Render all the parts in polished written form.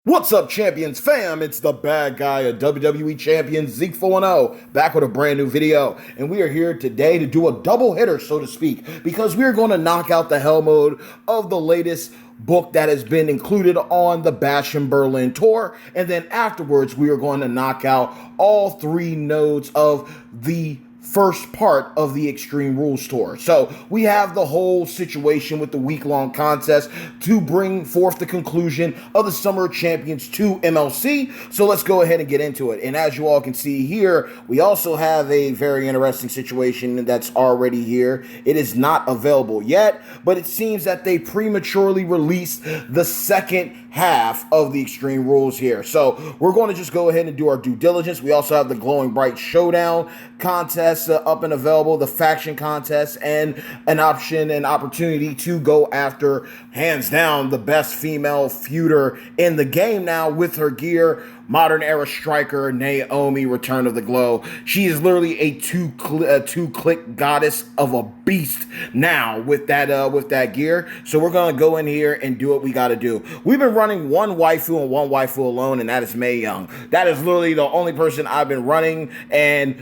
What's up, Champions fam? It's the bad guy of WWE Champion Zeke 4-0, back with a brand new video. And we are here today to do a double hitter, so to speak, because we're going to knock out the hell mode of the latest book that has been included on the Bash in Berlin tour. And then afterwards, we are going to knock out all three nodes of the first part of the Extreme Rules Tour. So we have the whole situation with the week-long contest to bring forth the conclusion of the Summer Champions 2 MLC. So let's go ahead and get into it. And as you all can see here, we also have a very interesting situation that's already here. It is not available yet, but it seems that they prematurely released the second half of the Extreme Rules here. So we're going to just go ahead and do our due diligence. We also have the Glowing Bright Showdown contest up and available, the faction contest, and an option and opportunity to go after, hands down, the best female feuder in the game now with her gear, modern era striker Naomi, Return of the Glow. She is literally a two-click goddess of a beast now with that gear. So we're gonna go in here and do what we gotta do. We've been running one waifu and one waifu alone, and that is Mae Young. That is literally the only person I've been running, and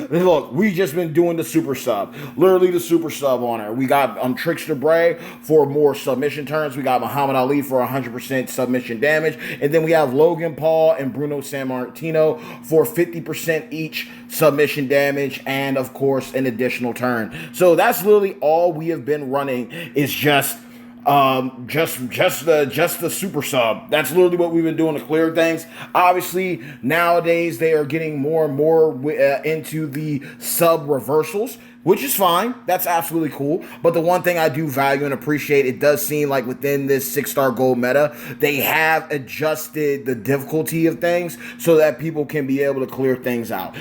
look, we just been doing the super sub, literally the super sub on her. We got Trickster Bray for more submission turns. We got Muhammad Ali for 100% submission damage, and then we have Logan Paul and Bruno Sammartino for 50% each submission damage, and of course an additional turn. So that's literally all we have been running, is just the super sub. That's literally what we've been doing to clear things. Obviously, nowadays they are getting more and more into the sub reversals, which is fine. That's absolutely cool. But the one thing I do value and appreciate, it does seem like within this 6-star gold meta, they have adjusted the difficulty of things so that people can be able to clear things out.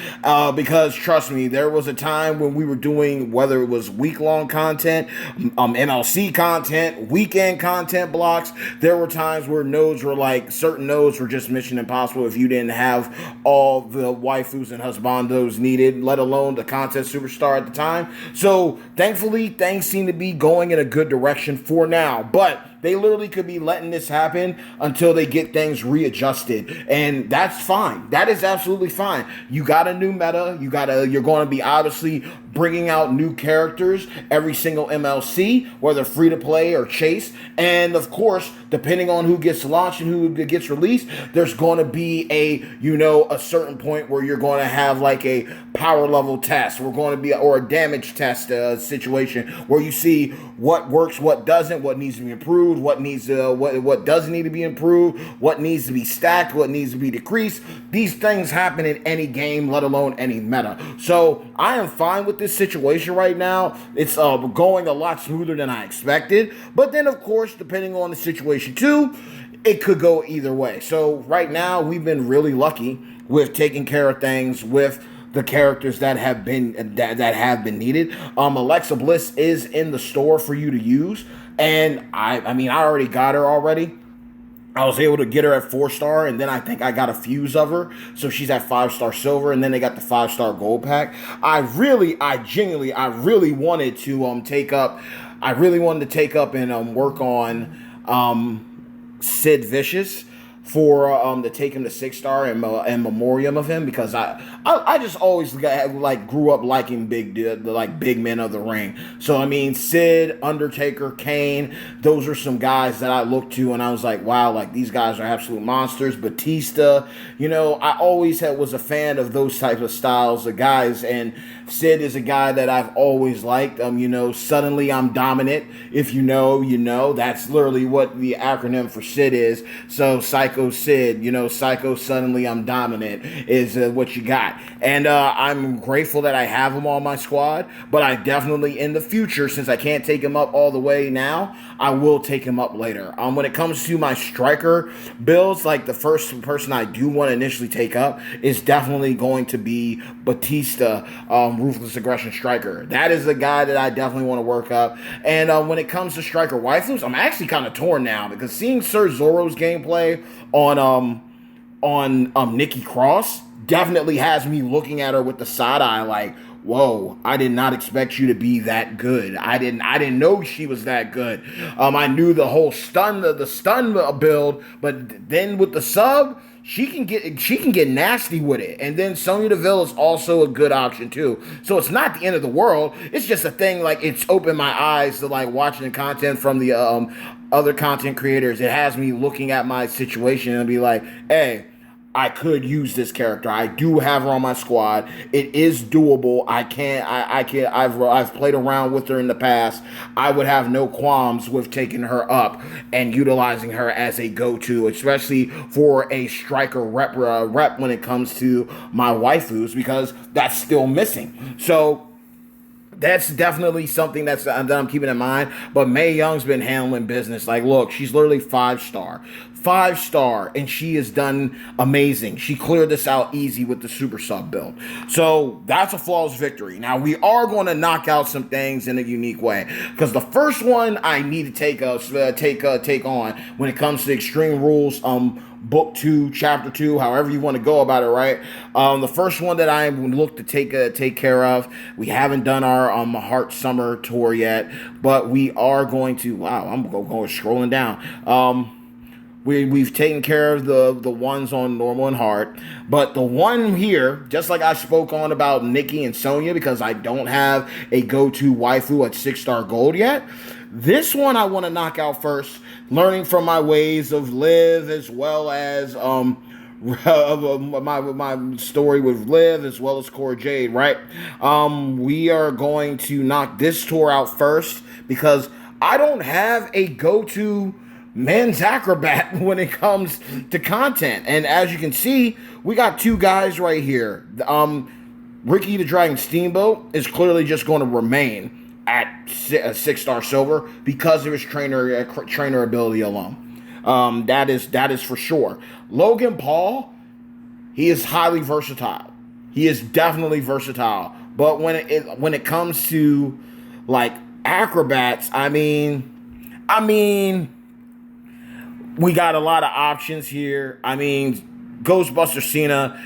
Because trust me, there was a time when we were doing, whether it was week-long content, MLC content, weekend content blocks, there were times where nodes were like, certain nodes were just mission impossible if you didn't have all the waifus and husbandos needed, let alone the contest superstar at the time. So thankfully, things seem to be going in a good direction for now, but they literally could be letting this happen until they get things readjusted, and that's fine. That is absolutely fine. You got a new meta. You're going to be obviously bringing out new characters every single MLC, whether free to play or chase, and of course, depending on who gets launched and who gets released, there's going to be a certain point where you're going to have like a power level test. We're going to be or a damage test situation where you see what works, what doesn't, what needs to be improved, what doesn't need to be improved, what needs to be stacked, what needs to be decreased. These things happen in any game, let alone any meta. So I am fine with this situation right now. It's going a lot smoother than I expected. But then, of course, depending on the situation too, it could go either way. So right now, we've been really lucky with taking care of things with the characters that have been needed. Alexa Bliss is in the store for you to use, and I already got her already. I was able to get her at 4-star, and then I think I got a fuse of her, so she's at 5-star silver, and then they got the 5-star gold pack. I really wanted to take up and work on Sid Vicious for to take him to 6-star and memoriam of him, because I just always grew up liking big men of the ring. So I mean, Sid, Undertaker, Kane, those are some guys that I looked to and I was like, wow, like these guys are absolute monsters. Batista, I always was a fan of those types of styles of guys, and Sid is a guy that I've always liked. Suddenly I'm dominant. If you know, that's literally what the acronym for Sid is. So Psycho Sid, Psycho Suddenly I'm Dominant is what you got. And I'm grateful that I have him on my squad, but I definitely in the future, since I can't take him up all the way now, I will take him up later. When it comes to my striker builds, like the first person I do want to initially take up is definitely going to be Batista, Ruthless Aggression Striker. That is the guy that I definitely want to work up. And when it comes to striker waifus, I'm actually kind of torn now, because seeing Sir Zoro's gameplay on Nikki Cross definitely has me looking at her with the side eye like, whoa, I did not expect you to be that good. I didn't know she was that good. I knew the whole stun build, but then with the sub, she can get nasty with it. And then Sonya Deville is also a good option too. So it's not the end of the world. It's just a thing, like, it's opened my eyes to like watching content from the other content creators. It has me looking at my situation and be like, hey, I could use this character. I do have her on my squad. It is doable. I've played around with her in the past. I would have no qualms with taking her up and utilizing her as a go-to, especially for a striker rep when it comes to my waifus, because that's still missing. So that's definitely something that I'm keeping in mind. But Mae Young's been handling business. Like, look, she's literally 5-star, and she has done amazing. She cleared this out easy with the super sub build. So that's a flawless victory. Now, we are going to knock out some things in a unique way, because the first one I need to take on when it comes to Extreme Rules, Book 2, Chapter 2, however you want to go about it, right? The first one that I look to take care of, we haven't done our Heart Summer tour yet, but we are going to. Wow, I'm going scrolling down. We've taken care of the ones on normal and hard, but the one here, just like I spoke on about Nikki and Sonya, because I don't have a go-to waifu at 6-star gold yet. This one I want to knock out first, learning from my ways of Liv, as well as my story with Liv, as well as Cora Jade, right? We are going to knock this tour out first, because I don't have a go-to men's acrobat when it comes to content. And as you can see, we got two guys right here. Ricky the Dragon Steamboat is clearly just going to remain at 6-star silver because of his trainer ability alone. That is for sure. Logan Paul, he is highly versatile. He is definitely versatile. But when it comes to like acrobats, I mean, we got a lot of options here. I mean, Ghostbuster Cena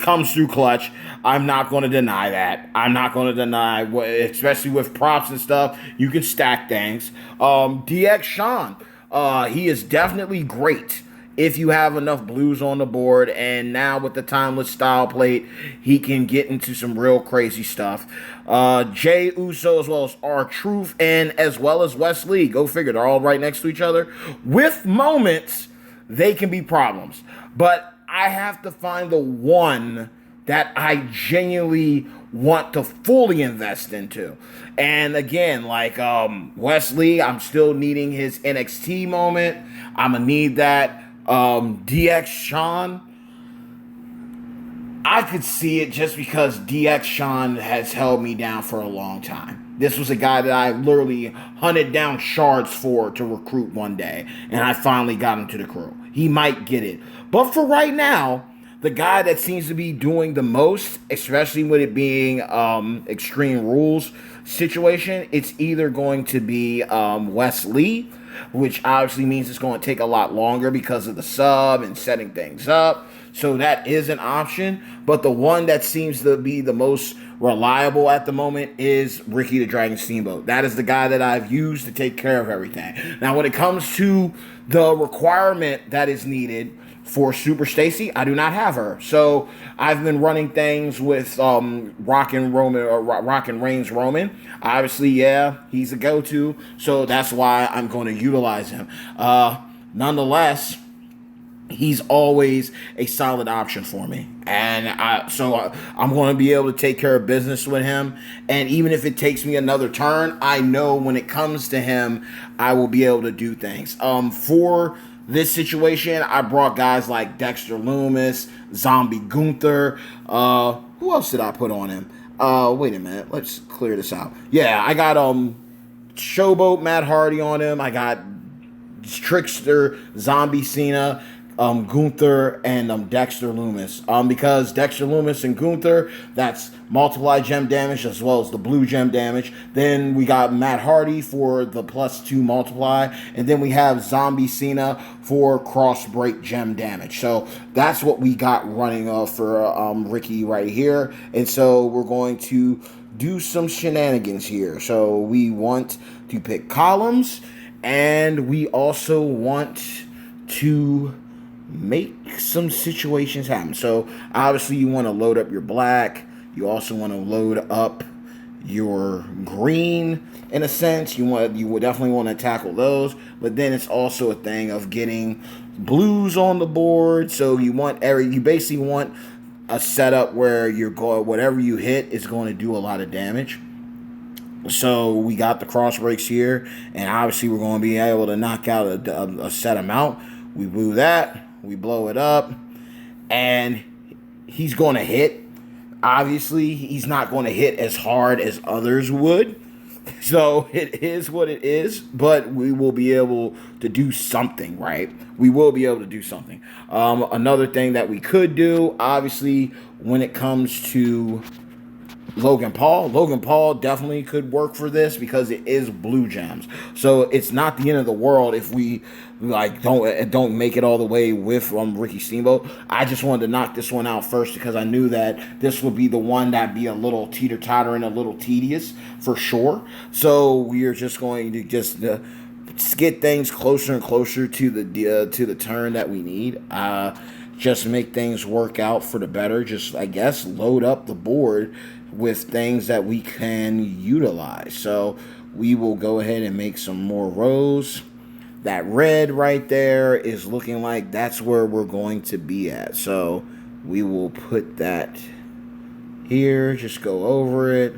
comes through clutch. I'm not going to deny that. I'm not going to deny, especially with props and stuff, you can stack things. DX Sean, he is definitely great if you have enough blues on the board, and now with the timeless style plate, he can get into some real crazy stuff. Jay Uso, as well as R-Truth, and as well as Wes Lee. Go figure, they're all right next to each other. With moments, they can be problems. But I have to find the one that I genuinely want to fully invest into. And again, like Wes Lee, I'm still needing his NXT moment. I'm going to need that. DX Sean, I could see it just because DX Sean has held me down for a long time. This was a guy that I literally hunted down shards for to recruit one day, and I finally got him to the crew. He might get it. But for right now, the guy that seems to be doing the most, especially with it being Extreme Rules situation, it's either going to be Wes Lee, which obviously means it's going to take a lot longer because of the sub and setting things up. So that is an option. But the one that seems to be the most reliable at the moment is Ricky the Dragon Steamboat. That is the guy that I've used to take care of everything. Now, when it comes to the requirement that is needed for Super Stacy, I do not have her. So I've been running things with Rockin' Reigns Roman. Obviously, yeah, he's a go-to. So that's why I'm going to utilize him. Nonetheless, he's always a solid option for me. And I'm going to be able to take care of business with him. And even if it takes me another turn, I know when it comes to him, I will be able to do things. For this situation, I brought guys like Dexter Loomis, Zombie Gunther. Who else did I put on him? Wait a minute. Let's clear this out. Yeah, I got Showboat Matt Hardy on him. I got Trickster Zombie Cena. Gunther and Dexter Loomis. Because Dexter Loomis and Gunther, that's multiply gem damage as well as the blue gem damage. Then we got Matt Hardy for the +2 multiply, and then we have Zombie Cena for cross break gem damage. So that's what we got running for Ricky right here. And so we're going to do some shenanigans here. So we want to pick columns, and we also want to make some situations happen. So obviously you want to load up your black. You also want to load up your green in a sense. You would definitely want to tackle those. But then it's also a thing of getting blues on the board. So you basically want a setup where you're going, whatever you hit is going to do a lot of damage. So we got the cross breaks here, and obviously we're going to be able to knock out a set amount. We blew that. We blow it up, and he's going to hit. Obviously, he's not going to hit as hard as others would. So it is what it is, but we will be able to do something, right? We will be able to do something. Another thing that we could do, obviously, when it comes to Logan Paul definitely could work for this because it is blue gems. So it's not the end of the world if we don't make it all the way with Ricky Steamboat. I just wanted to knock this one out first because I knew that this would be the one that'd be a little teeter-totter and a little tedious for sure. So we are just going to just get things closer and closer to the turn that we need. Just make things work out for the better. Just, I guess, load up the board with things that we can utilize. So we will go ahead and make some more rows. That red right there is looking like that's where we're going to be at. So we will put that here. Just go over it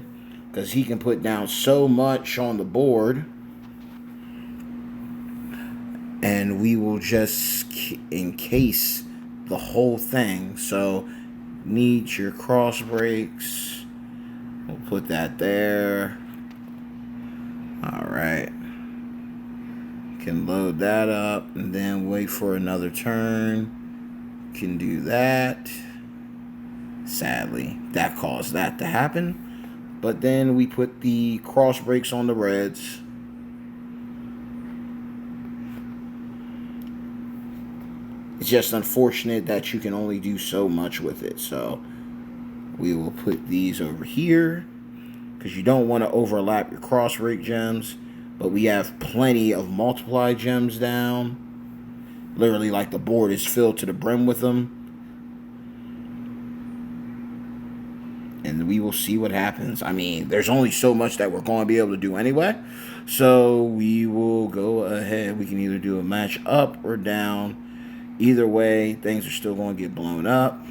because he can put down so much on the board. And we will just encase the whole thing. So need your cross breaks. We'll put that there. All right. Can load that up and then wait for another turn. Can do that. Sadly, that caused that to happen. But then we put the cross breaks on the reds. It's just unfortunate that you can only do so much with it. So we will put these over here because you don't want to overlap your cross break gems. But we have plenty of multiply gems down. Literally like the board is filled to the brim with them. And we will see what happens. I mean, there's only so much that we're going to be able to do anyway. So we will go ahead. We can either do a match up or down. Either way, things are still going to get blown up.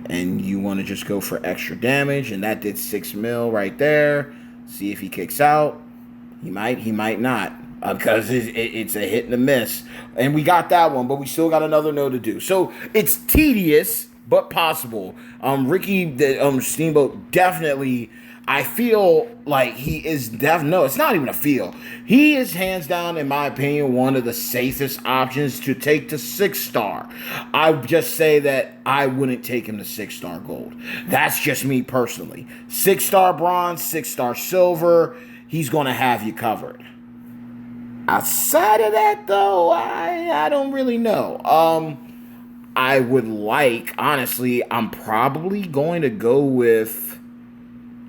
And you want to just go for extra damage. And that did 6 mil right there. See if he kicks out. He might not. Because it's a hit and a miss. And we got that one, but we still got another no to do. So it's tedious, but possible. Ricky Steamboat definitely, I feel like he is no, it's not even a feel. He is hands down, in my opinion, one of the safest options to take to 6-star. I would just say that I wouldn't take him to 6-star gold. That's just me personally. 6-star bronze, 6-star silver, he's going to have you covered. Outside of that, though, I don't really know. I would like, honestly, I'm probably going to go with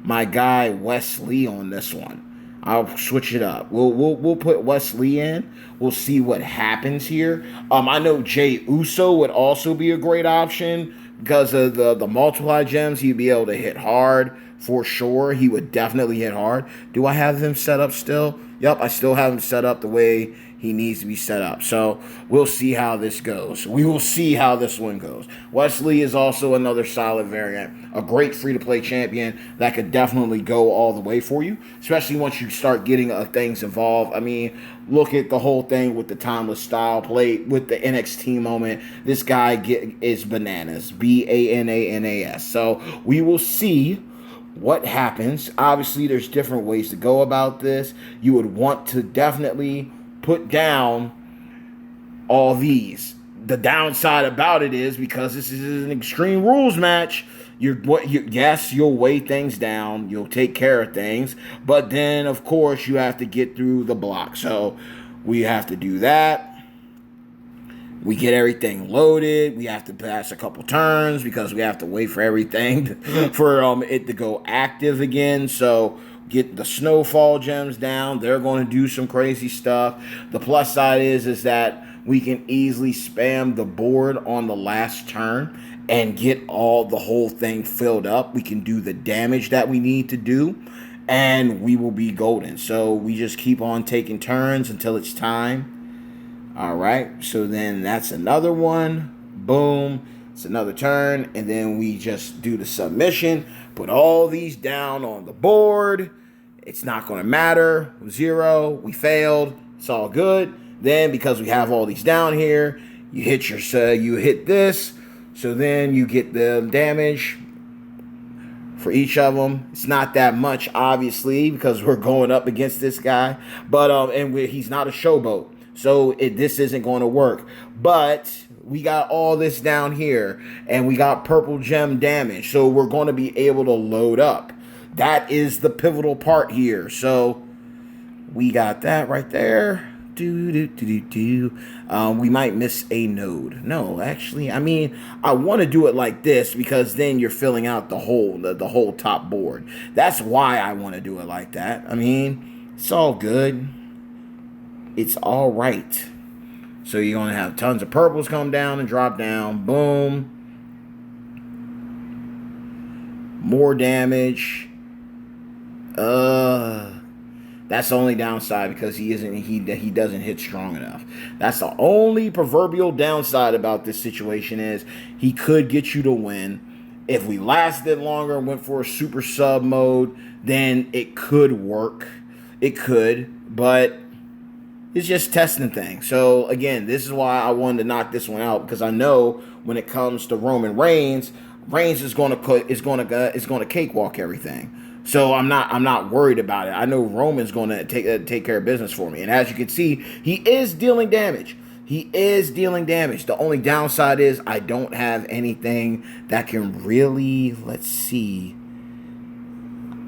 my guy Wesley on this one. I'll switch it up. We'll put Wesley in. We'll see what happens here. I know Jey Uso would also be a great option because of the multiply gems. He'd be able to hit hard for sure. He would definitely hit hard. Do I have him set up still? Yep, I still have him set up the way he needs to be set up. So we'll see how this goes. We will see how this one goes. Wesley is also another solid variant. A great free-to-play champion that could definitely go all the way for you, especially once you start getting things involved. I mean, look at the whole thing with the timeless style plate, with the NXT moment. This guy is bananas. Bananas. So we will see what happens. Obviously, there's different ways to go about this. You would want to definitely put down all these. The downside about it is because this is an extreme rules match. Yes, you'll weigh things down, you'll take care of things, but then of course you have to get through the block. So we have to do that. We get everything loaded. We have to pass a couple turns because we have to wait for everything for it to go active again. So get the snowfall gems down. They're going to do some crazy stuff. The plus side is that we can easily spam the board on the last turn and get the whole thing filled up. We can do the damage that we need to do, and we will be golden. So we just keep on taking turns until it's time. All right, so then that's another one. Boom, it's another turn, and then we just do the submission. Put all these down on the board. It's not going to matter. 0, we failed. It's all good. Then because we have all these down here, you hit this. So then you get the damage for each of them. It's not that much, obviously, because we're going up against this guy. But he's not a showboat. So this isn't going to work. But we got all this down here, and we got purple gem damage. So we're going to be able to load up. That is the pivotal part here. So we got that right there. We might miss a node. No, actually, I mean, I want to do it like this because then you're filling out the whole top board. That's why I want to do it like that. I mean, it's all good. It's all right. So you're going to have tons of purples come down and drop down. Boom. More damage. That's the only downside because he doesn't hit strong enough. That's the only proverbial downside about this situation is he could get you to win. If we lasted longer and went for a super sub mode, then it could work. It could, but it's just testing things. So again, this is why I wanted to knock this one out because I know when it comes to Roman Reigns is going to cakewalk everything. So I'm not worried about it. I know Roman's going to take care of business for me. And as you can see, he is dealing damage. The only downside is I don't have anything that can really, let's see.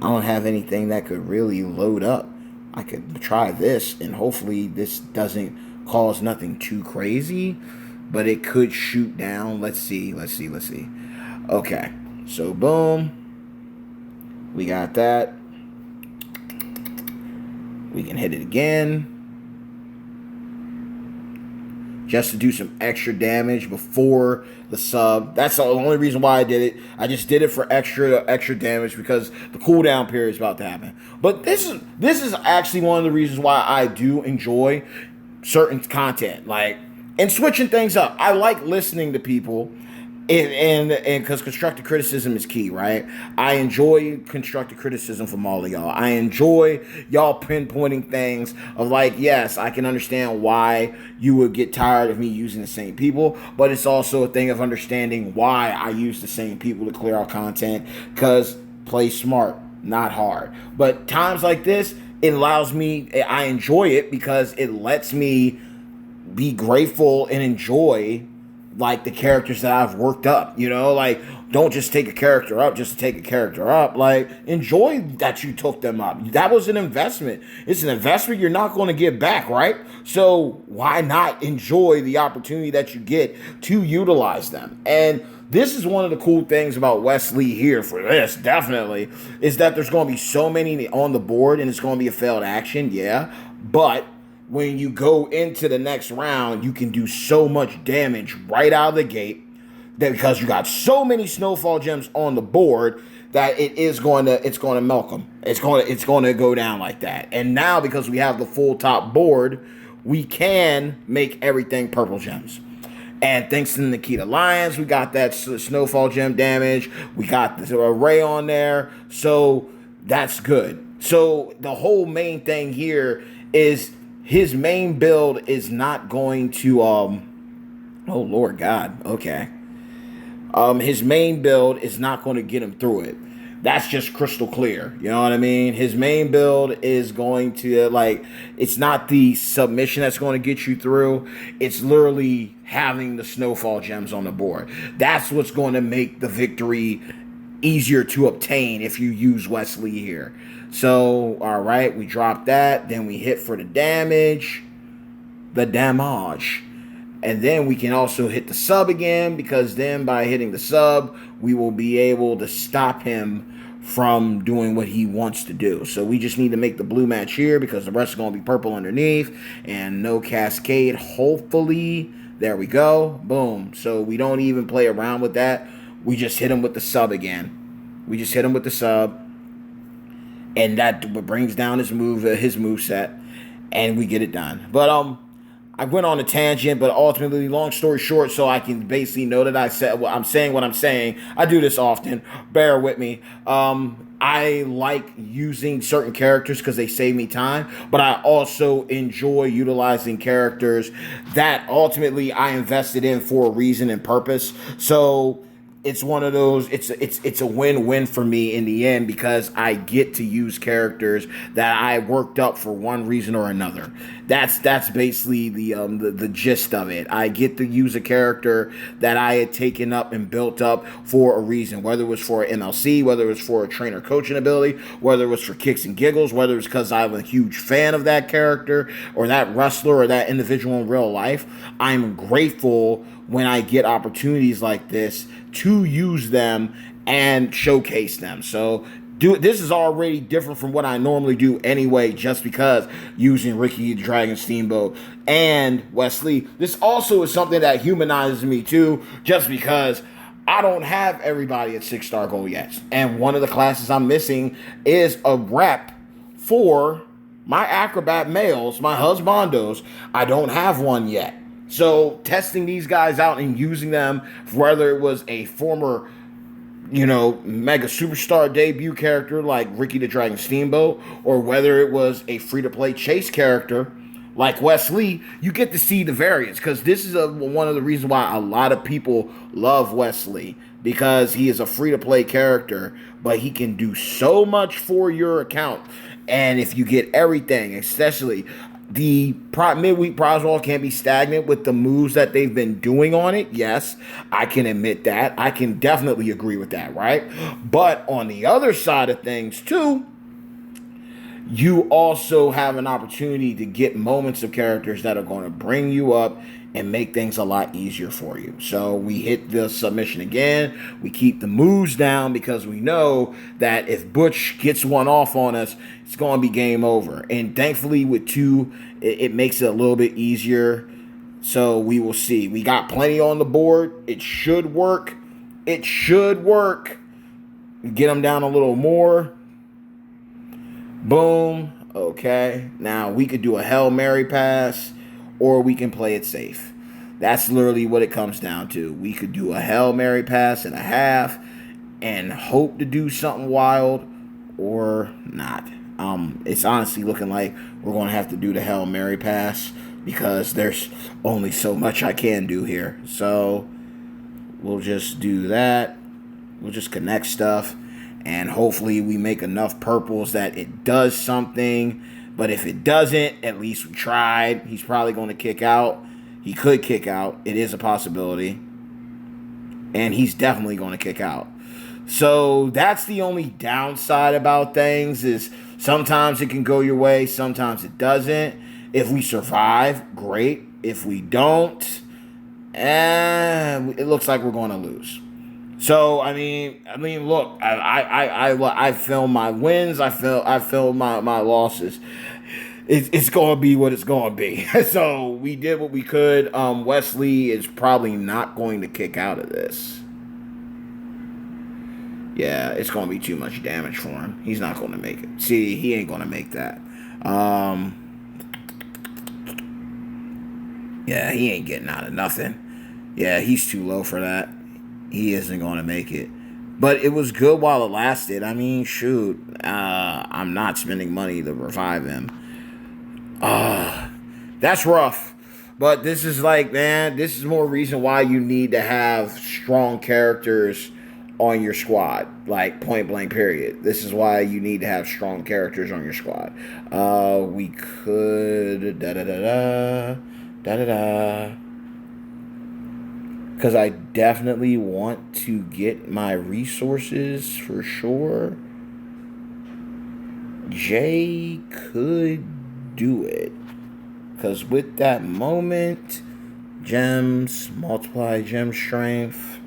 I don't have anything that could really load up. I could try this, and hopefully this doesn't cause nothing too crazy, but it could shoot down. Let's see. Okay, so boom. We got that. We can hit it again. Just to do some extra damage before the sub. That's the only reason why I did it. I just did it for extra damage because the cooldown period is about to happen. But this is actually one of the reasons why I do enjoy certain content, and switching things up. I like listening to people. And because constructive criticism is key, right? I enjoy constructive criticism from all of y'all. I enjoy y'all pinpointing things of yes, I can understand why you would get tired of me using the same people, but it's also a thing of understanding why I use the same people to clear out content, because play smart, not hard. But times like this, it allows me, I enjoy it because it lets me be grateful and enjoy the characters that I've worked up, don't just take a character up just to take a character up. Enjoy that you took them up. That was an investment. It's an investment you're not going to get back, right? So why not enjoy the opportunity that you get to utilize them? And this is one of the cool things about Wesley here for this, definitely, is that there's going to be so many on the board and it's going to be a failed action, yeah, but when you go into the next round, you can do so much damage right out of the gate that because you got so many snowfall gems on the board that it's going to milk them. It's going to go down like that. And now because we have the full top board, we can make everything purple gems. And thanks to Nikita Lyons, we got that snowfall gem damage. We got the array on there. So that's good. So the whole main thing here is his main build is not going to, oh Lord God, okay. His main build is not going to get him through it. that's just crystal clear. You know what I mean? His main build is going to, like, it's not the submission that's going to get you through. It's literally having the snowfall gems on the board. That's what's going to make the victory easier to obtain if you use Wesley here. So, all right, we drop that. Then we hit for the damage. And then we can also hit the sub again, because then by hitting the sub, we will be able to stop him from doing what he wants to do. So we just need to make the blue match here, because the rest is going to be purple underneath, and no cascade, hopefully. There we go. Boom. So we don't even play around with that. We just hit him with the sub again. We just hit him with the sub, and that brings down his move set, and we get it done. But I went on a tangent, but ultimately, long story short, so I can basically know that I'm saying what I'm saying. I do this often. Bear with me. I like using certain characters because they save me time, but I also enjoy utilizing characters that ultimately I invested in for a reason and purpose. So it's one of those, it's a win-win for me in the end, because I get to use characters that I worked up for one reason or another. That's basically the gist of it. I get to use a character that I had taken up and built up for a reason, whether it was for MLC, whether it was for a trainer coaching ability, whether it was for kicks and giggles, whether it was because I'm a huge fan of that character or that wrestler or that individual in real life. I'm grateful when I get opportunities like this to use them and showcase them. So this is already different from what I normally do anyway, just because using Ricky the Dragon Steamboat and Wesley. This also is something that humanizes me too, just because I don't have everybody at 6-star goal yet. And one of the classes I'm missing is a rep for my acrobat males, my husbandos. I don't have one yet. So testing these guys out and using them, whether it was a former, mega superstar debut character like Ricky the Dragon Steamboat, or whether it was a free-to-play chase character like Wesley, you get to see the variance, because this is one of the reasons why a lot of people love Wesley, because he is a free-to-play character, but he can do so much for your account. And if you get everything, especially the midweek prize wall can't be stagnant with the moves that they've been doing on it. Yes, I can admit that. I can definitely agree with that, right? But on the other side of things, too, you also have an opportunity to get moments of characters that are going to bring you up and make things a lot easier for you. So we hit the submission again. We keep the moves down, because we know that if Butch gets one off on us, it's going to be game over. And thankfully with 2, it makes it a little bit easier. So we will see. We got plenty on the board. It should work. It should work. Get them down a little more. Boom. Okay. Now we could do a Hail Mary pass, or we can play it safe. That's literally what it comes down to. We could do a Hail Mary pass and a half and hope to do something wild, or not. It's honestly looking like we're going to have to do the Hail Mary pass, because there's only so much I can do here. So we'll just do that. We'll just connect stuff, and hopefully we make enough purples that it does something. But if it doesn't, at least we tried. He's probably going to kick out. He could kick out. It is a possibility. And he's definitely going to kick out. So that's the only downside about things, is sometimes it can go your way, sometimes it doesn't. If we survive, great. If we don't, it looks like we're going to lose. So I mean, look, I film my wins, I film my losses. It's going to be what it's going to be. So we did what we could. Wesley is probably not going to kick out of this. Yeah, it's going to be too much damage for him. He's not going to make it. See, he ain't going to make that. Yeah, he ain't getting out of nothing. Yeah, he's too low for that. He isn't going to make it. But it was good while it lasted. I mean, shoot. I'm not spending money to revive him. That's rough. But this is like, man, this is more reason why you need to have strong characters on your squad, like point blank period. This is why you need to have strong characters on your squad. We could da da da da da da da, because I definitely want to get my resources for sure. Jay could do it, because with that moment, gems, multiply gem strength,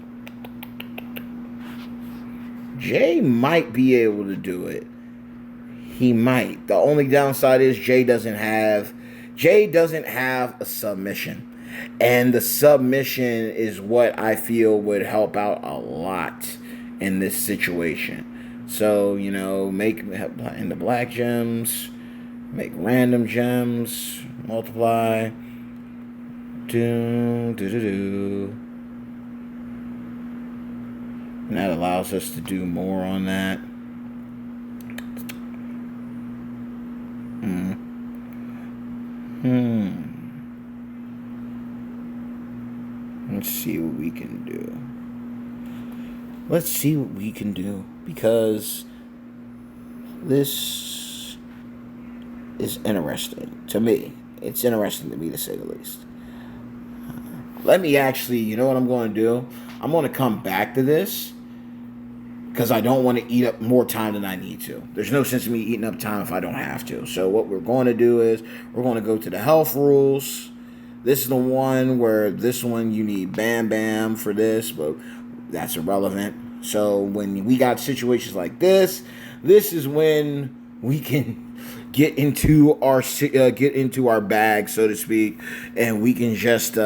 Jay might be able to do it. He might. The only downside is Jay doesn't have a submission. And the submission is what I feel would help out a lot in this situation. So, make in the black gems, make random gems, multiply, and that allows us to do more on that. Let's see what we can do. Because this is interesting to me. It's interesting to me, to say the least. Let me actually, you know what I'm going to do? I'm going to come back to this, because I don't want to eat up more time than I need to. There's no sense in me eating up time if I don't have to. So what we're going to do is we're going to go to the health rules. This is the one where you need Bam Bam for this, but that's irrelevant. So when we got situations like this is when we can get into our bag, so to speak, and we can just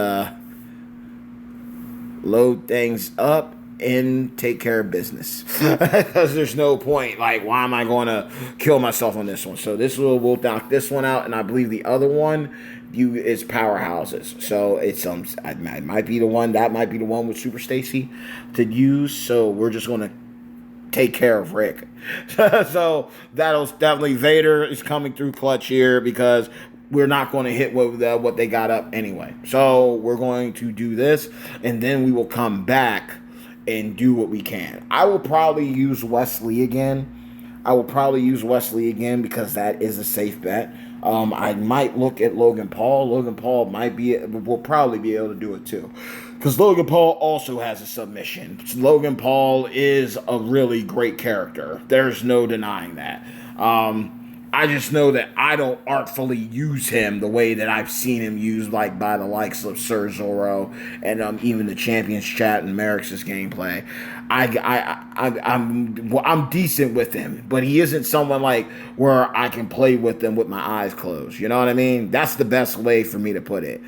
load things up and take care of business. Because there's no point. Like, why am I going to kill myself on this one? So we'll knock this one out, and I believe the other one is powerhouses. So it's it might be the one with Super Stacy to use. So we're just going to take care of Rick. So that'll definitely, Vader is coming through clutch here, because we're not going to hit what they got up anyway. So we're going to do this, and then we will come back and do what we can. I will probably use Wesley again. Because that is a safe bet. I might look at Logan Paul. Logan Paul will probably be able to do it too, because Logan Paul also has a submission. Logan Paul is a really great character. There's no denying that. I just know that I don't artfully use him the way that I've seen him used, like by the likes of Sir Zorro and even the Champions Chat and Merrick's gameplay. I'm decent with him, but he isn't someone like where I can play with him with my eyes closed. You know what I mean? That's the best way for me to put it.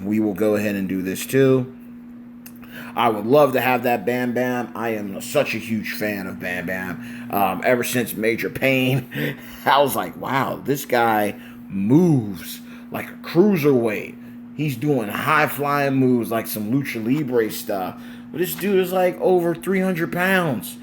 We will go ahead and do this too. I would love to have that Bam Bam. I am such a huge fan of Bam Bam. Ever since Major Pain, I was like, wow, this guy moves like a cruiserweight. He's doing high-flying moves like some Lucha Libre stuff. But this dude is like over 300 pounds.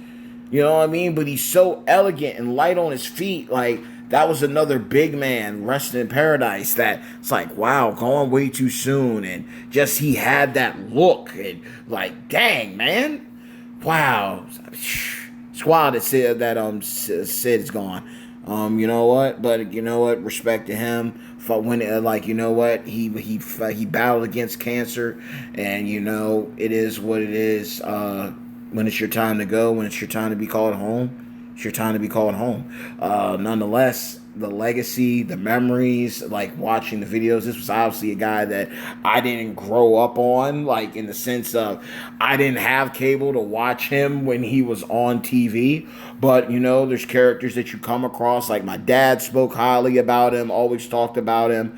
You know what I mean? But he's so elegant and light on his feet. Like, that was another big man resting in paradise that it's like, wow, gone way too soon. And just he had that look. And like, dang, man. Wow. Squad that said that Sid is gone. You know what? But you know what? Respect to him. When you know what, he battled against cancer, and it is what it is. When it's your time to go, when it's your time to be called home, it's your time to be called home. Nonetheless, the legacy, the memories, like watching the videos. This was obviously a guy that I didn't grow up on, like in the sense of I didn't have cable to watch him when he was on TV. But, there's characters that you come across, like my dad spoke highly about him, always talked about him.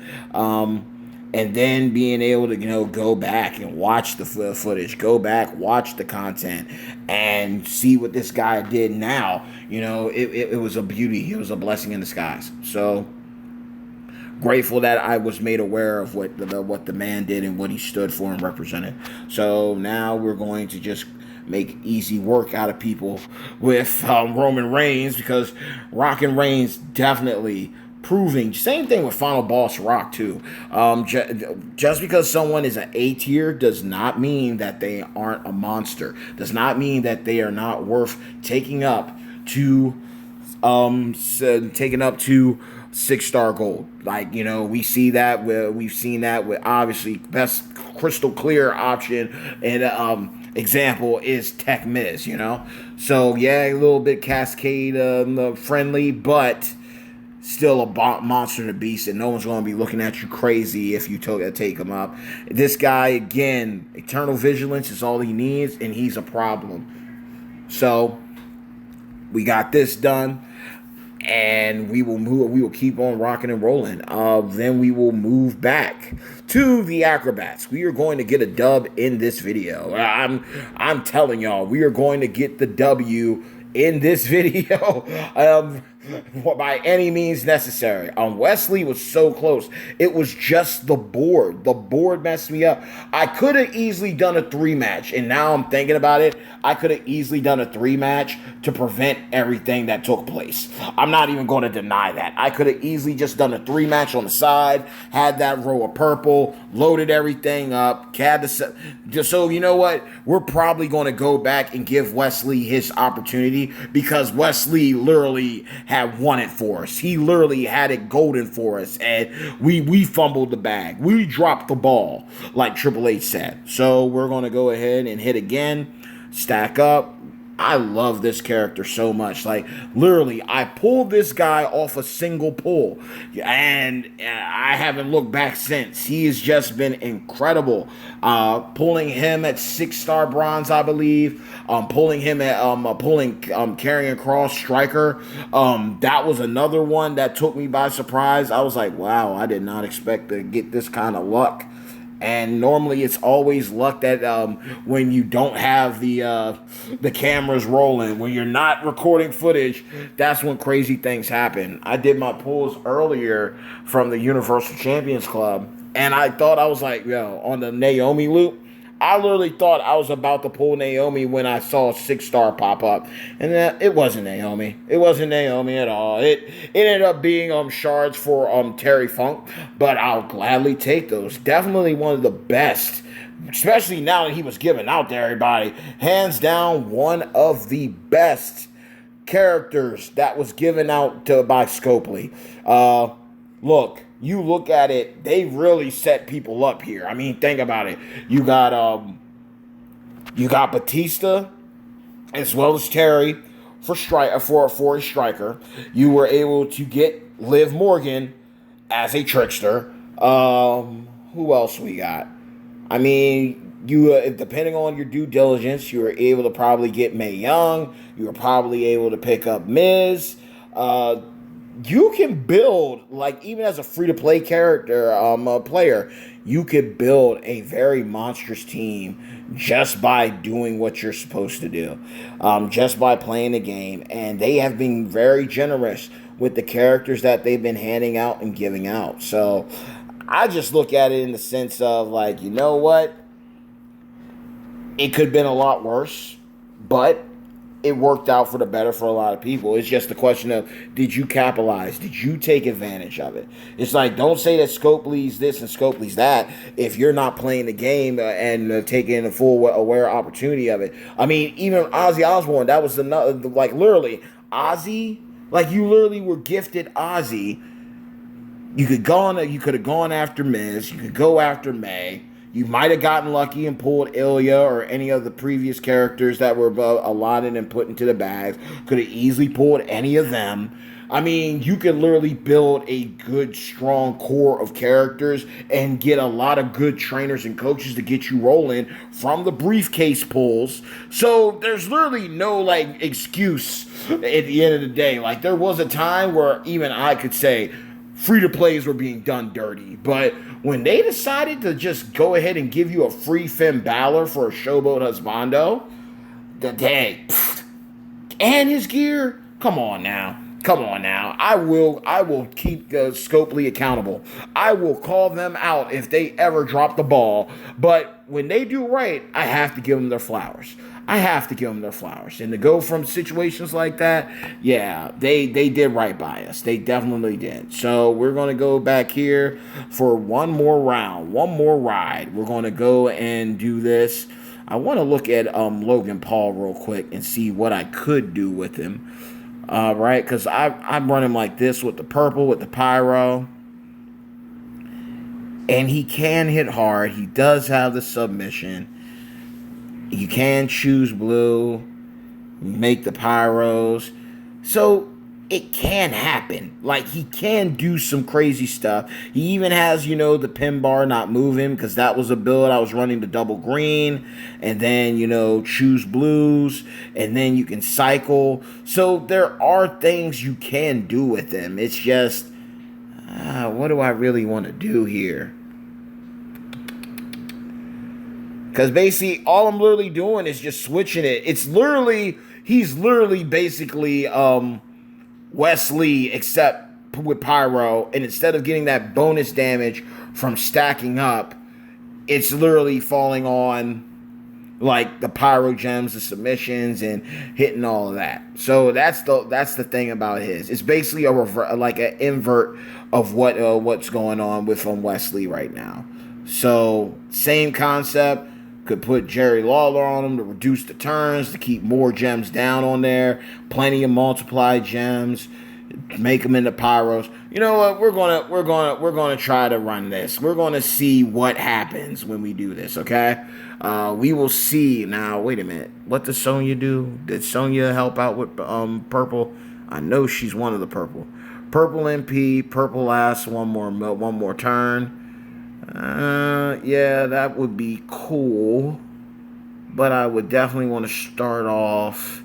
And then being able to, go back and watch the footage, go back, watch the content, and see what this guy did now. It was a beauty. It was a blessing in disguise. So grateful that I was made aware of what the man did and what he stood for and represented. So now we're going to just make easy work out of people with Roman Reigns, because Rockin' Reigns definitely proving. Same thing with Final Boss Rock too. Just because someone is an A tier does not mean that they aren't a monster. Does not mean that they are not worth taking up to taken up to 6-star gold. Like, we've seen that with obviously best crystal clear option and example is Tech Miz, So yeah, a little bit Cascade friendly, but still a monster to beast, and no one's going to be looking at you crazy if you take him up. This guy, again, eternal vigilance is all he needs, and he's a problem. So we got this done, and we will keep on rocking and rolling. Then we will move back to the Acrobats. We are going to get a dub in this video. I'm telling y'all, we are going to get the W in this video. By any means necessary. Wesley was so close. It was just the board. The board messed me up. I could have easily done a 3-match, and now I'm thinking about it. I could have easily done a 3-match to prevent everything that took place. I'm not even going to deny that. I could have easily just done a 3-match on the side, had that row of purple, loaded everything up, so you know what? We're probably going to go back and give Wesley his opportunity, because Wesley literally had won it for us. He literally had it golden for us, and we fumbled the bag. We dropped the ball, like Triple H said. So we're going to go ahead and hit again, stack up. I love this character so much. Like, literally, I pulled this guy off a single pull, and I haven't looked back since. He has just been incredible. Pulling him at 6-star bronze, I believe. Pulling him at Karrion Kross Striker. That was another one that took me by surprise. I was like, wow, I did not expect to get this kind of luck. And normally it's always luck that when you don't have the cameras rolling, when you're not recording footage, that's when crazy things happen. I did my pulls earlier from the Universal Champions Club, and I thought I was like, on the Naomi loop, I literally thought I was about to pull Naomi when I saw a 6-star pop up. And it wasn't Naomi. It wasn't Naomi at all. It ended up being shards for Terry Funk. But I'll gladly take those. Definitely one of the best. Especially now that he was given out to everybody. Hands down, one of the best characters that was given out by Scopely. Look. You look at it, they really set people up here. I mean, think about it. You got Batista as well as Terry for a striker. You were able to get Liv Morgan as a trickster. Who else we got? I mean, you depending on your due diligence, you were able to probably get Mae Young. You were probably able to pick up Miz. You can build, like, even as a free-to-play player, you could build a very monstrous team just by doing what you're supposed to do, just by playing the game. And they have been very generous with the characters that they've been handing out and giving out. So I just look at it in the sense of, like, you know what? It could have been a lot worse, but it worked out for the better for a lot of people. It's just the question of, did you capitalize? Did you take advantage of it? It's like, don't say that Scopely's this and Scopely's that if you're not playing the game and taking a full aware opportunity of it. I mean, even Ozzy Osbourne, that was another, like, literally, Ozzy, like, you literally were gifted Ozzy. You could have gone after Miz. You could go after May. You might have gotten lucky and pulled Ilya or any of the previous characters that were allotted and put into the bags. Could have easily pulled any of them. I mean, you could literally build a good, strong core of characters and get a lot of good trainers and coaches to get you rolling from the briefcase pulls. So there's literally no, like, excuse at the end of the day. Like, there was a time where even I could say free-to-plays were being done dirty. But when they decided to just go ahead and give you a free Finn Balor for a Showboat Husbando, and his gear, come on now. I will keep Scopely accountable. I will call them out if they ever drop the ball. But when they do right, I have to give them their flowers. I have to give them their flowers. And to go from situations like that, yeah, they did right by us. They definitely did. So we're going to go back here for one more round, one more ride. We're going to go and do this. I want to look at Logan Paul real quick and see what I could do with him. Right, because I'm running like this with the purple, with the pyro. And he can hit hard. He does have the submission. You can choose blue, make the pyros. So it can happen. Like, he can do some crazy stuff. He even has, the pin bar not moving, because that was a build. I was running the double green, and then, choose blues, and then you can cycle. So there are things you can do with him. It's just, what do I really want to do here? Because basically, all I'm literally doing is just switching it. He's literally basically Wesley, except with pyro. And instead of getting that bonus damage from stacking up, it's literally falling on like the pyro gems, the submissions, and hitting all of that. So that's the thing about his. It's basically like an invert of what's going on with Wesley right now. So same concept. Could put Jerry Lawler on him to reduce the turns, to keep more gems down on there. Plenty of multiplied gems. Make them into pyros. You know what? We're gonna try to run this. We're gonna see what happens when we do this. Okay? We will see. Now, wait a minute. What does Sonya do? Did Sonya help out with purple? I know she's one of the purple. Purple MP. Purple lasts one more turn. Yeah, that would be cool, but I would definitely want to start off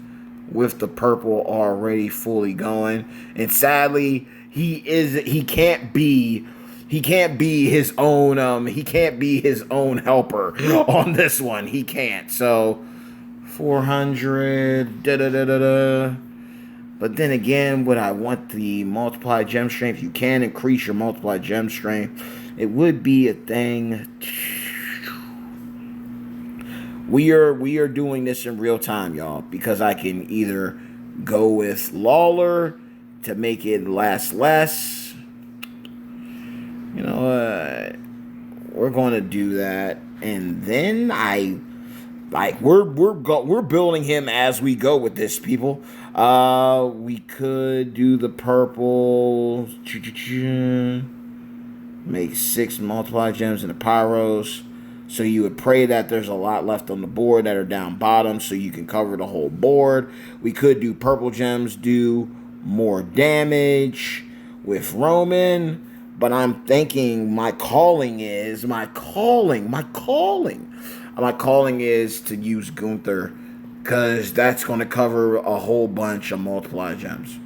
with the purple already fully going. And sadly, he can't be his own helper on this one. He can't. So 400 But then again, would I want the multiplied gem strength? You can increase your multiplied gem strength. It would be a thing. We are doing this in real time, y'all, because I can either go with Lawler to make it last less. You know, we're going to do that, and then we're building him as we go with this, people. We could do the purple. Make 6 multiplied gems in the pyros. So you would pray that there's a lot left on the board that are down bottom so you can cover the whole board. We could do purple gems, do more damage with Roman. But I'm thinking my calling is to use Gunther, because that's going to cover a whole bunch of multiplied gems.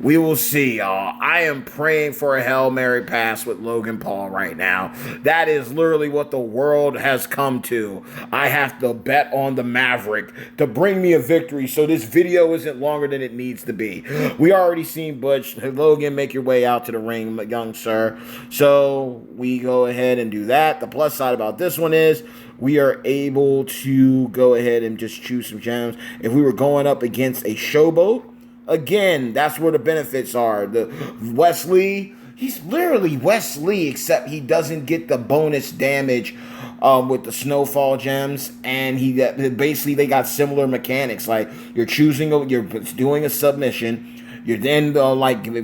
We will see, y'all. I am praying for a Hail Mary pass with Logan Paul right now. That is literally what the world has come to. I have to bet on the Maverick to bring me a victory so this video isn't longer than it needs to be. We already seen Butch. Logan, make your way out to the ring, young sir. So we go ahead and do that. The plus side about this one is we are able to go ahead and just choose some gems. If we were going up against a Showboat, again, that's where the benefits are. The Wesley, he's literally Wesley, except he doesn't get the bonus damage with the snowfall gems, and basically they got similar mechanics. Like you're doing a submission. You're then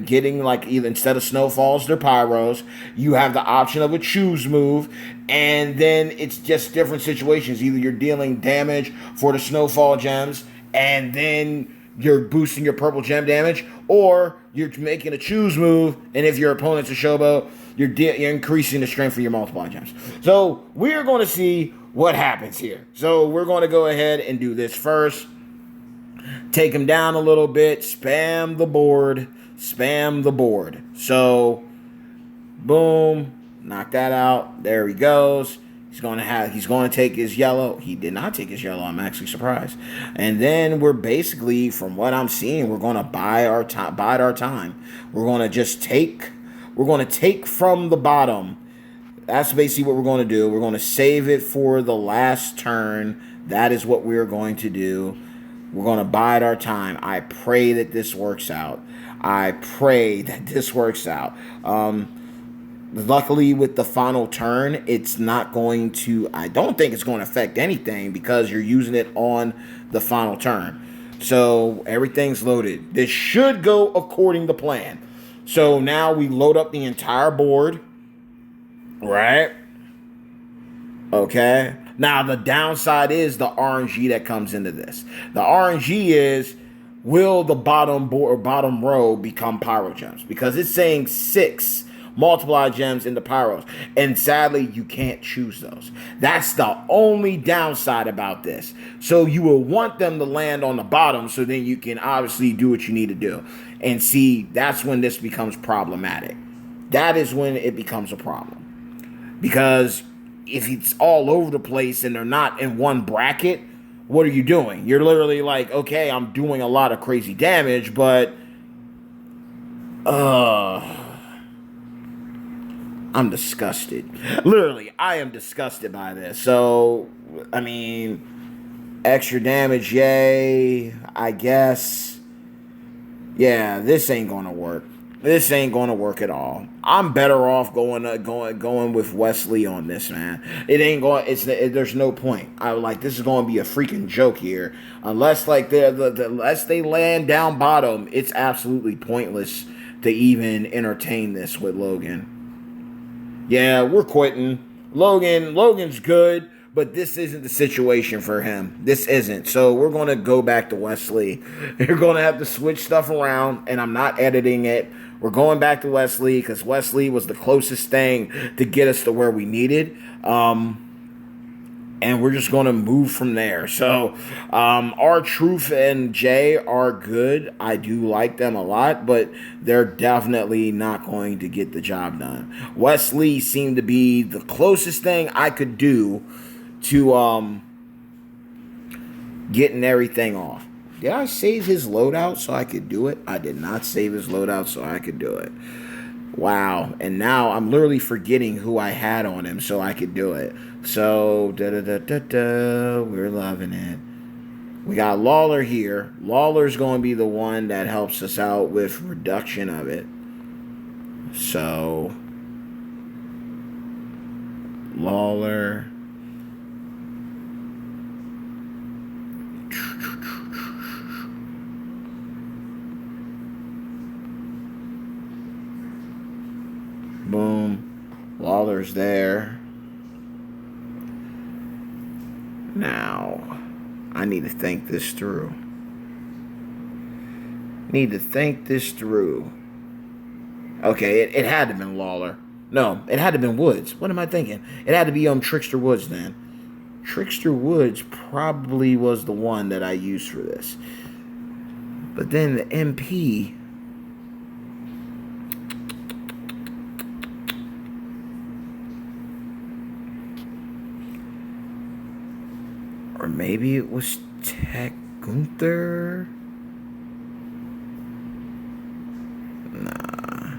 getting either instead of snowfalls, they're pyros. You have the option of a choose move, and then it's just different situations. Either you're dealing damage for the snowfall gems, and then you're boosting your purple gem damage, or you're making a choose move, and if your opponent's a Showboat, you're increasing the strength for your multiply gems. So we're going to see what happens here. So we're going to go ahead and do this first. Take him down a little bit. Spam the board. So, boom. Knock that out. There he goes. He's going to take his yellow. He did not take his yellow. I'm actually surprised. And then we're basically, from what I'm seeing, we're going to bide our time. We're going to just take from the bottom. that's basically what we're going to do. We're going to save it for the last turn. That is what we're going to do. We're going to bide our time. I pray that this works out. I pray that this works out. Luckily, with the final turn, it's not going to, I don't think it's going to affect anything because you're using it on the final turn. So everything's loaded. This should go according to plan. So now we load up the entire board. Right? Okay. Now, the downside is the RNG that comes into this. The RNG is, will the bottom board, bottom row become pyro gems? Because it's saying 6 multiply gems into pyros. And sadly, you can't choose those. That's the only downside about this. So you will want them to land on the bottom so then you can obviously do what you need to do. And see, that's when this becomes problematic. That is when it becomes a problem. Because if it's all over the place and they're not in one bracket, what are you doing? You're literally like, okay, I'm doing a lot of crazy damage, but I'm disgusted. Literally, I am disgusted by this. So, I mean, extra damage, yay, I guess. Yeah, this ain't gonna work. This ain't gonna work at all. I'm better off going with Wesley on this, man. It ain't going. There's no point. This is going to be a freaking joke here. Unless unless they land down bottom, it's absolutely pointless to even entertain this with Logan. Yeah, we're quitting. Logan's good, but this isn't the situation for him. This isn't. So we're going to go back to Wesley. You're going to have to switch stuff around, and I'm not editing it. We're going back to Wesley because Wesley was the closest thing to get us to where we needed. And we're just going to move from there. So our Truth and Jay are good. I do like them a lot, but they're definitely not going to get the job done. Wesley seemed to be the closest thing I could do to getting everything off. Did I save his loadout so I could do it? I did not save his loadout so I could do it. Wow. And now I'm literally forgetting who I had on him so I could do it. So, we're loving it. We got Lawler here. Lawler's going to be the one that helps us out with reduction of it. So, Lawler. Boom. Lawler's there. Now, I need to think this through. Okay, it had to have been Lawler. No, it had to have been Woods. What am I thinking? It had to be Trickster Woods then. Trickster Woods probably was the one that I used for this. But then the MP... Or maybe it was Tech Gunther. Nah.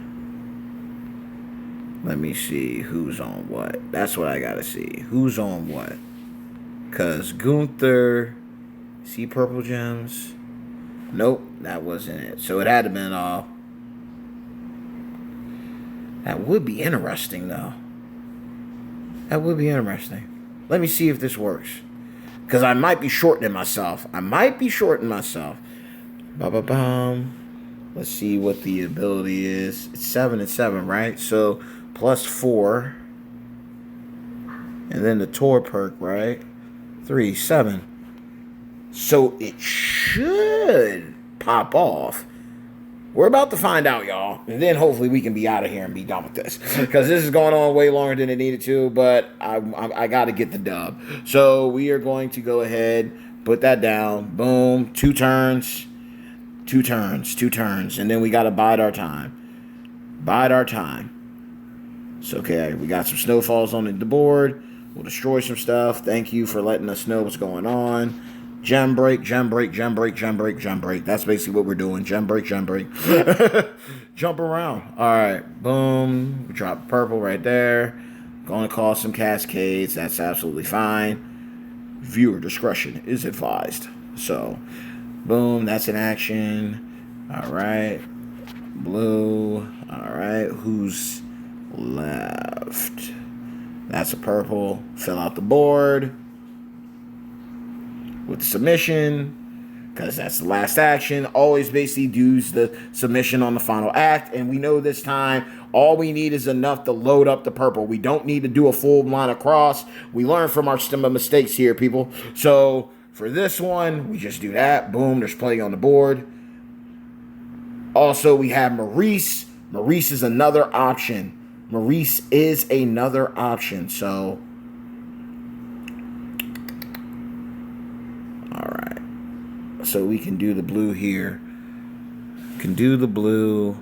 Let me see who's on what. That's what I gotta see. Who's on what? Because Gunther... See purple gems? Nope, that wasn't it. So it had to have been that would be interesting, though. That would be interesting. Let me see if this works. Because I might be shortening myself. Ba-ba-bum. Let's see what the ability is. It's 7 and 7, right? So, plus 4. And then the Tor perk, right? 3, 7. So, it should pop off. We're about to find out, y'all. And then hopefully we can be out of here and be done with this. Because this is going on way longer than it needed to. But I got to get the dub. So we are going to go ahead, put that down. Boom. 2 turns. 2 turns. 2 turns. And then we got to bide our time. So, okay. We got some snowfalls on the board. We'll destroy some stuff. Thank you for letting us know what's going on. Gem break. That's basically what we're doing. Gem break. Jump around. All right. Boom. We drop purple right there. Going to cause some cascades. That's absolutely fine. Viewer discretion is advised. So, boom, that's an action. All right. Blue. All right. Who's left? That's a purple. Fill out the board with the submission, because that's the last action. Always basically does the submission on the final act, and we know this time all we need is enough to load up the purple. We don't need to do a full line across. We learn from our mistakes here, people. So for this one, we just do that. Boom, there's plenty on the board. Also, we have Maurice. Maurice is another option. Maurice is another option. So, all right. So we can do the blue here. Can do the blue.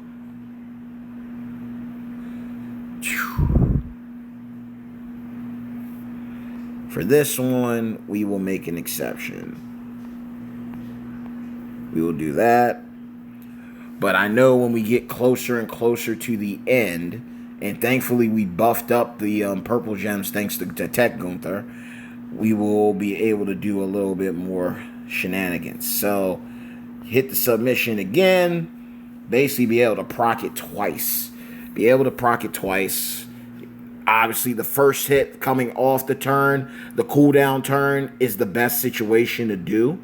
For this one, we will make an exception. We will do that. But I know when we get closer and closer to the end, and thankfully we buffed up the purple gems thanks to Tech Gunther, we will be able to do a little bit more shenanigans. So, hit the submission again. Basically be able to proc it twice. Obviously, the first hit coming off the turn, the cooldown turn, is the best situation to do.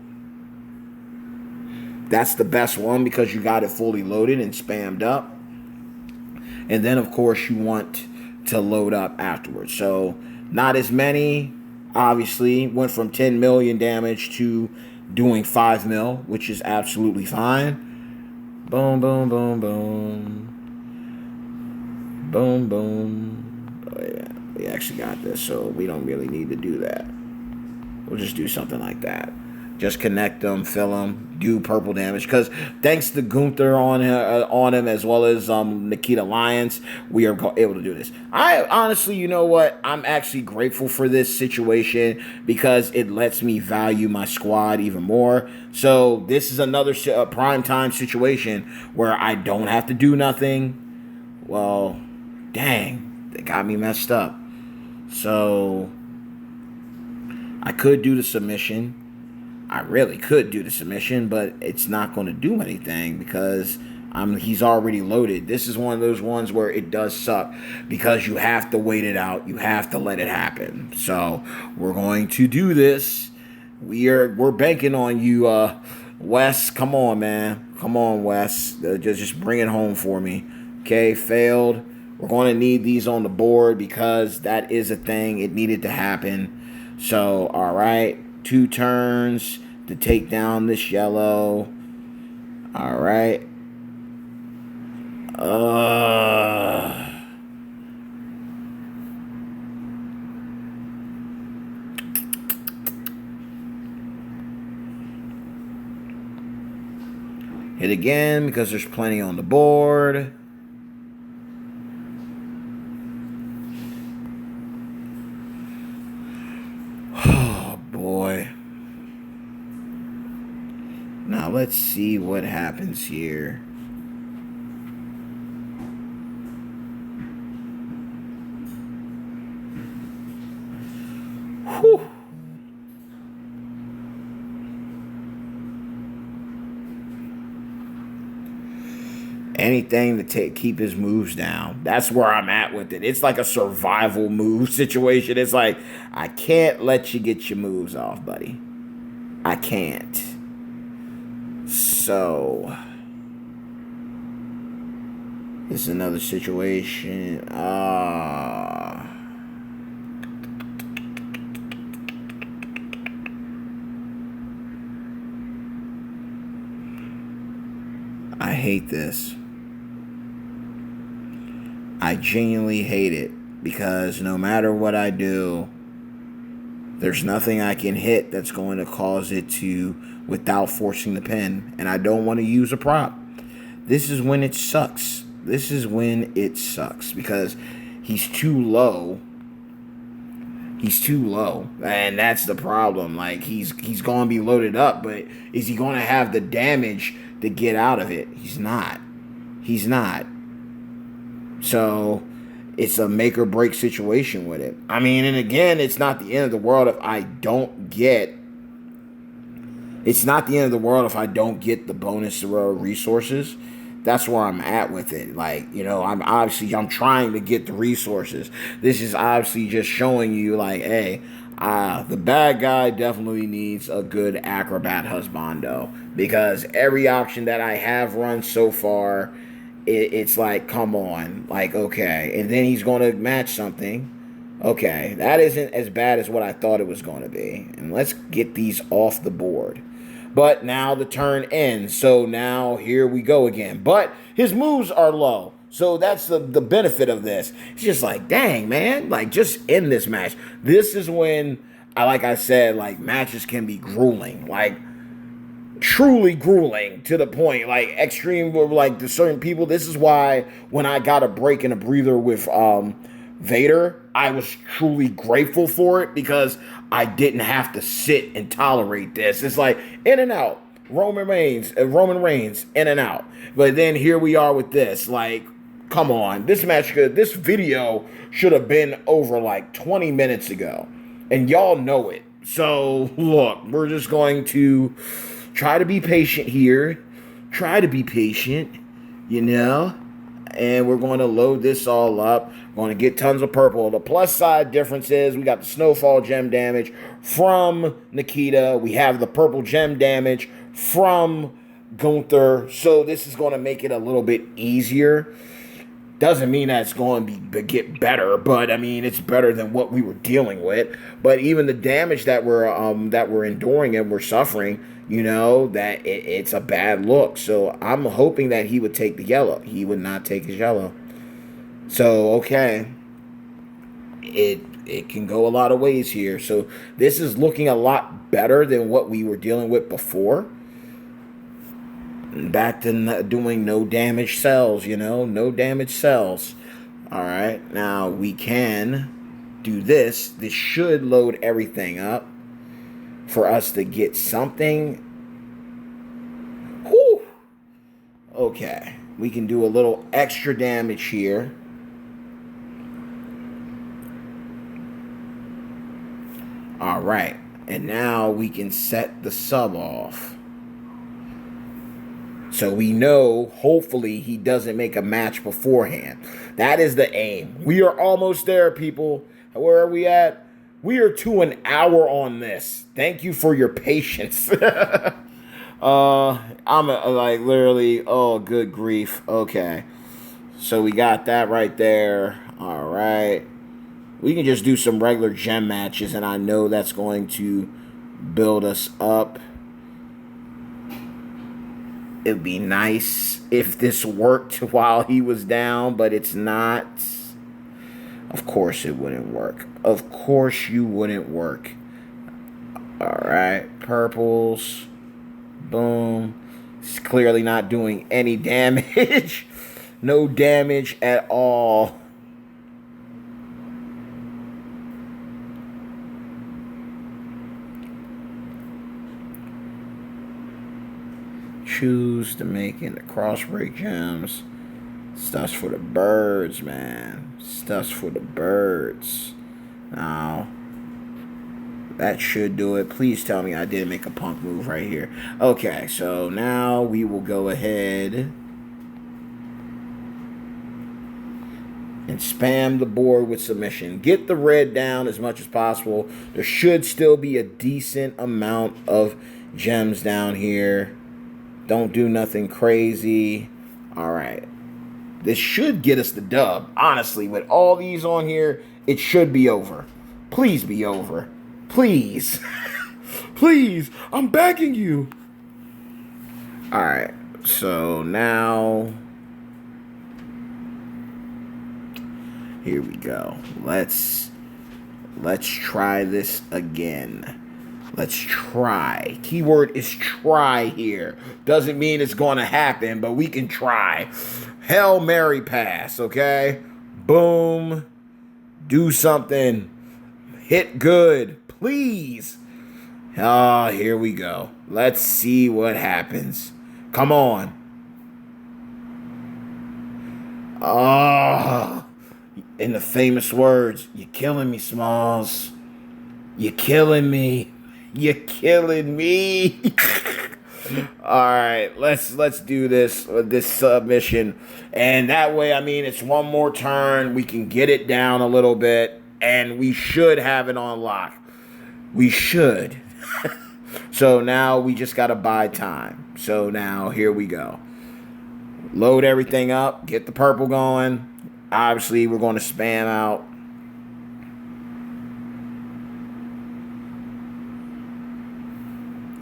That's the best one because you got it fully loaded and spammed up. And then, of course, you want to load up afterwards. So, not as many. Obviously, went from 10 million damage to doing 5 mil, which is absolutely fine. Boom, boom, boom, boom. Boom, boom. Oh, yeah. We actually got this, so we don't really need to do that. We'll just do something like that. Just connect them, fill them, do purple damage. Because thanks to Gunther on him, as well as Nikita Lyons, we are able to do this. I honestly, you know what? I'm actually grateful for this situation because it lets me value my squad even more. So this is another prime time situation where I don't have to do nothing. Well, dang, they got me messed up. So I could do the submission. I really could do the submission, but it's not going to do anything because he's already loaded. This is one of those ones where it does suck because you have to wait it out. You have to let it happen. So we're going to do this. We're banking on you, Wes. Come on, man. Come on, Wes. Just bring it home for me. Okay, failed. We're going to need these on the board because that is a thing. It needed to happen. So, all right. 2 turns to take down this yellow. All right. Hit again because there's plenty on the board. Boy. Now let's see what happens here. Whew. Anything to keep his moves down. That's where I'm at with it. It's like a survival move situation. It's like, I can't let you get your moves off, buddy. I can't. So, this is another situation. I hate this. I genuinely hate it because no matter what I do, there's nothing I can hit that's going to cause it to without forcing the pin. And I don't want to use a prop. This is when it sucks. This is when it sucks because he's too low. He's too low. And that's the problem. Like, he's going to be loaded up, but is he going to have the damage to get out of it? He's not. He's not. So it's a make or break situation with it. I mean, and again, it's not the end of the world if I don't get. It's not the end of the world if I don't get the bonus resources. That's where I'm at with it. Like, I'm trying to get the resources. This is obviously just showing you, like, hey, the bad guy definitely needs a good acrobat husbando, because every option that I have run so far, it's like, come on, like, okay, and then he's going to match something. Okay, that isn't as bad as what I thought it was going to be, and let's get these off the board. But now the turn ends, so now here we go again. But his moves are low, so that's the benefit of this. It's just like, dang, man, like, just end this match. This is when, like I said, like, matches can be grueling, like, truly grueling to the point, like, extreme, like, to certain people. This is why when I got a break and a breather with Vader, I was truly grateful for it, because I didn't have to sit and tolerate this. It's like in and out, Roman Reigns, in and out. But then here we are with this. Like, come on, this video should have been over like 20 minutes ago, and y'all know it. So look, we're just going to try to be patient here. Try to be patient, and we're going to load this all up. We're going to get tons of purple. The plus side difference is we got the snowfall gem damage from Nikita. We have the purple gem damage from Gunther. So this is going to make it a little bit easier. Doesn't mean that it's going to get better, but I mean, it's better than what we were dealing with. But even the damage that we're enduring and we're suffering, that it's a bad look. So I'm hoping that he would take the yellow. He would not take his yellow. So, okay. It can go a lot of ways here. So this is looking a lot better than what we were dealing with before. Back to doing no damage cells, no damage cells. All right, now we can do this. This should load everything up for us to get something. Whew. Okay, we can do a little extra damage here. All right, and now we can set the sub off. So we know, hopefully, he doesn't make a match beforehand. That is the aim. We are almost there, people. Where are we at? We are to an hour on this. Thank you for your patience. I'm like literally, oh, good grief. Okay. So we got that right there. All right. We can just do some regular gem matches, and I know that's going to build us up. It'd be nice if this worked while he was down, but it's not. Of course it wouldn't work. Of course you wouldn't work. Alright, purples. Boom. It's clearly not doing any damage. No damage at all. Choose to make into cross break gems. Stuff's for the birds, man. Stuff's for the birds. Now, that should do it. Please tell me I didn't make a punk move right here. Okay, so now we will go ahead and spam the board with submission. Get the red down as much as possible. There should still be a decent amount of gems down here. Don't do nothing crazy. All right. This should get us the dub. Honestly, with all these on here, it should be over. Please be over. Please. Please. I'm begging you. All right. So now, here we go. Let's try this again. Let's try. Keyword is try here. Doesn't mean it's going to happen, but we can try. Hail Mary pass, okay? Boom. Do something. Hit good. Please. Ah, here we go. Let's see what happens. Come on. Ah. In the famous words, "You're killing me, Smalls. You're killing me. You're killing me." All right, let's do this submission, and that way, I mean, it's one more turn. We can get it down a little bit, and we should have it on lock. We should. So now we just gotta buy time. So now here we go. Load everything up. Get the purple going. Obviously, we're going to spam out.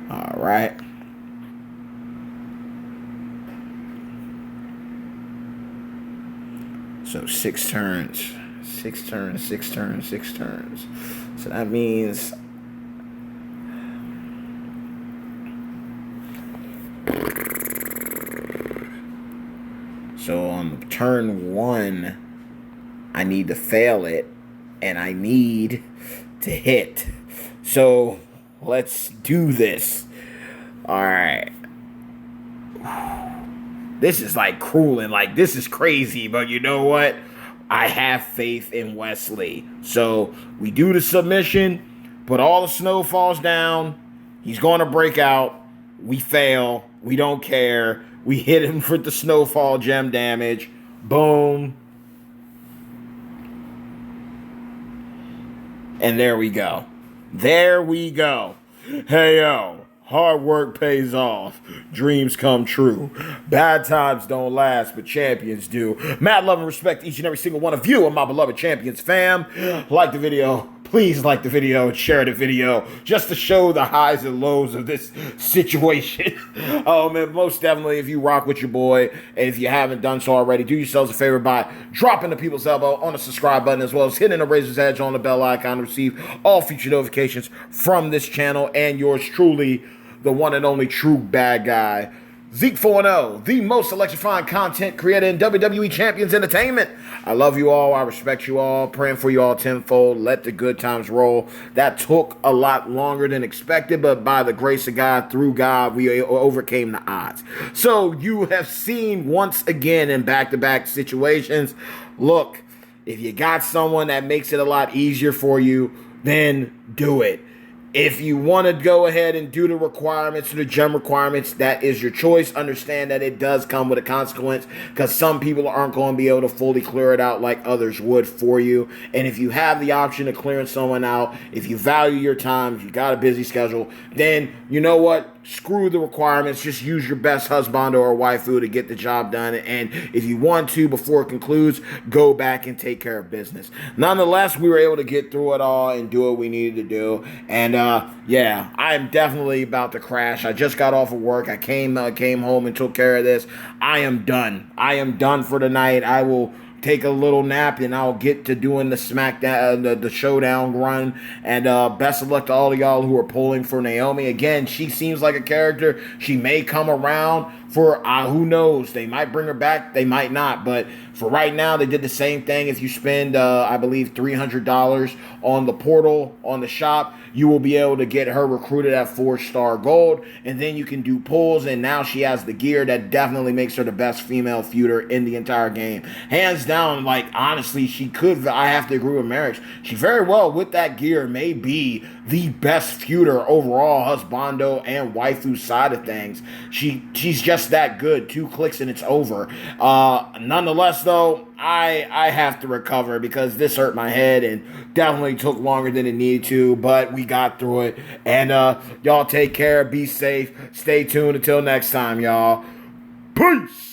All right. So 6 turns. 6 turns, 6 turns, 6 turns. So that means so on turn 1, I need to fail it, and I need to hit. So let's do this. All right. This is like cruel and like this is crazy, but you know what? I have faith in Wesley. So we do the submission, put all the snow falls down. He's going to break out. We fail. We don't care. We hit him for the snowfall gem damage. Boom. And there we go. There we go. Hey, yo. Hard work pays off. Dreams come true. Bad times don't last, but champions do. Mad love and respect each and every single one of you and my beloved champions fam. Like the video. Please like the video and share the video just to show the highs and lows of this situation. Oh, man, most definitely, if you rock with your boy, and if you haven't done so already, do yourselves a favor by dropping the people's elbow on the subscribe button, as well as hitting the razor's edge on the bell icon to receive all future notifications from this channel and yours truly, the one and only true bad guy, Zeke 4-0, the most electrifying content creator in WWE Champions Entertainment. I love you all. I respect you all. Praying for you all tenfold. Let the good times roll. That took a lot longer than expected, but by the grace of God, through God, we overcame the odds. So you have seen once again in back-to-back situations, look, if you got someone that makes it a lot easier for you, then do it. If you want to go ahead and do the requirements, the gem requirements, that is your choice. Understand that it does come with a consequence because some people aren't going to be able to fully clear it out like others would for you. And if you have the option of clearing someone out, if you value your time, if you got a busy schedule, then you know what? Screw the requirements. Just use your best husband or waifu to get the job done. And if you want to, before it concludes, go back and take care of business. Nonetheless, we were able to get through it all and do what we needed to do. And yeah, I'm definitely about to crash. I just got off of work. I came home and took care of this. I am done. I am done for the night. I will take a little nap and I'll get to doing the SmackDown, the Showdown run. And best of luck to all of y'all who are pulling for Naomi. Again, she seems like a character. She may come around for who knows. They might bring her back. They might not. But for right now, they did the same thing. If you spend, I believe, $300 on the portal, on the shop, you will be able to get her recruited at 4-star gold. And then you can do pulls. And now she has the gear that definitely makes her the best female feuder in the entire game. Hands down, like, honestly, she could, I have to agree with Merrick. She very well, with that gear, may be the best feuder overall, husbando and waifu side of things. She's just that good. 2 clicks and it's over. Nonetheless, though, I have to recover because this hurt my head and definitely took longer than it needed to, but we got through it. And y'all take care, be safe, stay tuned until next time, y'all. Peace!